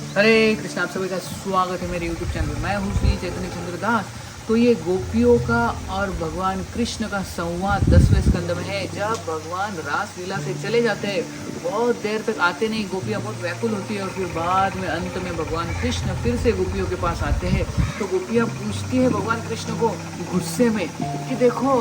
हरे कृष्ण, आप सभी का स्वागत है मेरे YouTube चैनल में। मैं हूँ श्री चैतन्य चंद्र दास। तो ये गोपियों का और भगवान कृष्ण का संवाद 10वें स्कंद में है। जब भगवान रास लीला से चले जाते हैं, बहुत देर तक आते नहीं, गोपियाँ बहुत व्याकुल होती है और फिर बाद में अंत में भगवान कृष्ण फिर से गोपियों के पास आते हैं। तो गोपियाँ पूछती है भगवान कृष्ण को गुस्से में कि देखो,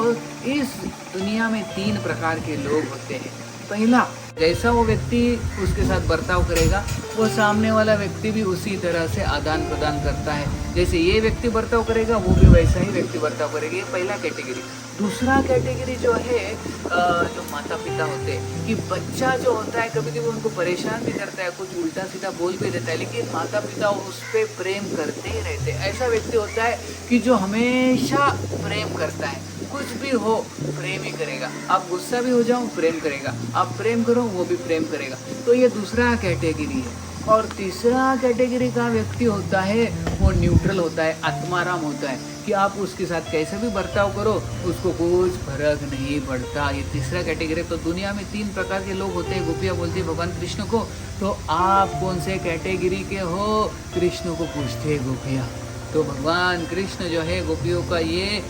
इस दुनिया में 3 प्रकार के लोग होते हैं। पहला, जैसा वो व्यक्ति उसके साथ बर्ताव करेगा, वो सामने वाला व्यक्ति भी उसी तरह से आदान प्रदान करता है। जैसे ये व्यक्ति बर्ताव करेगा, वो भी वैसा ही व्यक्ति बर्ताव करेगा। ये पहला कैटेगरी। दूसरा कैटेगरी जो है, जो माता पिता होते हैं, कि बच्चा जो होता है कभी कभी उनको परेशान भी करता है, कुछ उल्टा सीधा बोल भी देता है, लेकिन माता पिता उस पर प्रेम करते ही रहते हैं। ऐसा व्यक्ति होता है कि जो हमेशा प्रेम करता है, कुछ भी हो प्रेम ही करेगा। आप गुस्सा भी हो जाओ, प्रेम करेगा। आप प्रेम करो, वो भी प्रेम करेगा। तो ये दूसरा कैटेगरी है। और तीसरा कैटेगरी का व्यक्ति होता है, वो न्यूट्रल होता है, आत्माराम होता है, कि आप उसके साथ कैसे भी बर्ताव करो, उसको कुछ फर्क नहीं पड़ता। ये तीसरा कैटेगरी। तो दुनिया में 3 प्रकार के लोग होते हैं। गोपियाँ बोलती है भगवान कृष्ण को, तो आप कौन से कैटेगरी के हो? कृष्ण को पूछते हैं गोपियाँ। तो भगवान कृष्ण जो है, गोपियों का ये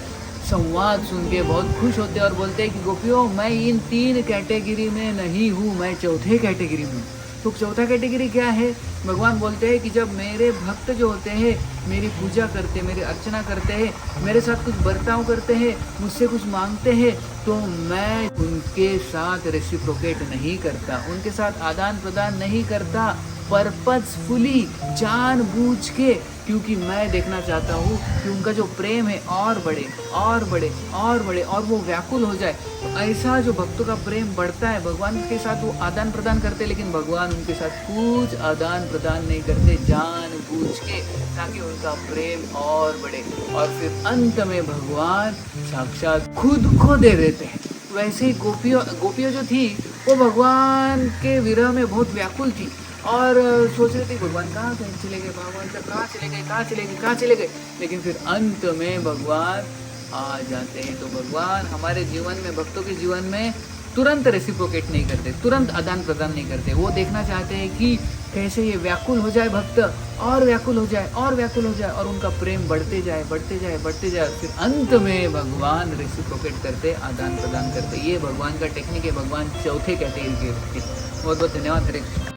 संवाद सुन के बहुत खुश होते हैं और बोलते हैं कि गोपियों, मैं इन 3 कैटेगरी में नहीं हूँ, मैं चौथे कैटेगरी में हूँ। तो चौथा कैटेगरी क्या है? भगवान बोलते हैं कि जब मेरे भक्त जो होते हैं, मेरी पूजा करते हैं, मेरी अर्चना करते हैं, मेरे साथ कुछ बर्ताव करते हैं, मुझसे कुछ मांगते हैं, तो मैं उनके साथ रेसिप्रोकेट नहीं करता, उनके साथ आदान प्रदान नहीं करता, पर्पसफुली, जानबूझ के, क्योंकि मैं देखना चाहता हूँ कि उनका जो प्रेम है और बढ़े और बढ़े और बढ़े और वो व्याकुल हो जाए। तो ऐसा जो भक्तों का प्रेम बढ़ता है, भगवान के साथ वो आदान प्रदान करते, लेकिन भगवान उनके साथ कुछ आदान प्रदान नहीं करते, जानबूझ के, ताकि उनका प्रेम और बढ़े। और फिर अंत में भगवान साक्षात खुद को दे देते हैं। वैसे ही गोपियों जो थी, वो भगवान के विरह में बहुत व्याकुल थी और सोच रहे थे भगवान कहाँ चले गए, भगवान का कहाँ चले गए, कहाँ चले गए, कहाँ चले गए। लेकिन फिर अंत में भगवान आ जाते हैं। तो भगवान हमारे जीवन में, भक्तों के जीवन में तुरंत रेसिप्रोकेट नहीं करते, तुरंत आदान प्रदान नहीं करते। वो देखना चाहते हैं कि कैसे ये व्याकुल हो जाए भक्त, और व्याकुल हो जाए और व्याकुल हो जाए, और उनका प्रेम बढ़ते जाए, बढ़ते जाए, बढ़ते जाए। फिर अंत में भगवान रेसिप्रोकेट करते, आदान प्रदान करते। ये भगवान का टेक्निक है। भगवान चौथे कैटेगरी के व्यक्ति। बहुत बहुत धन्यवाद। हरे कृष्ण।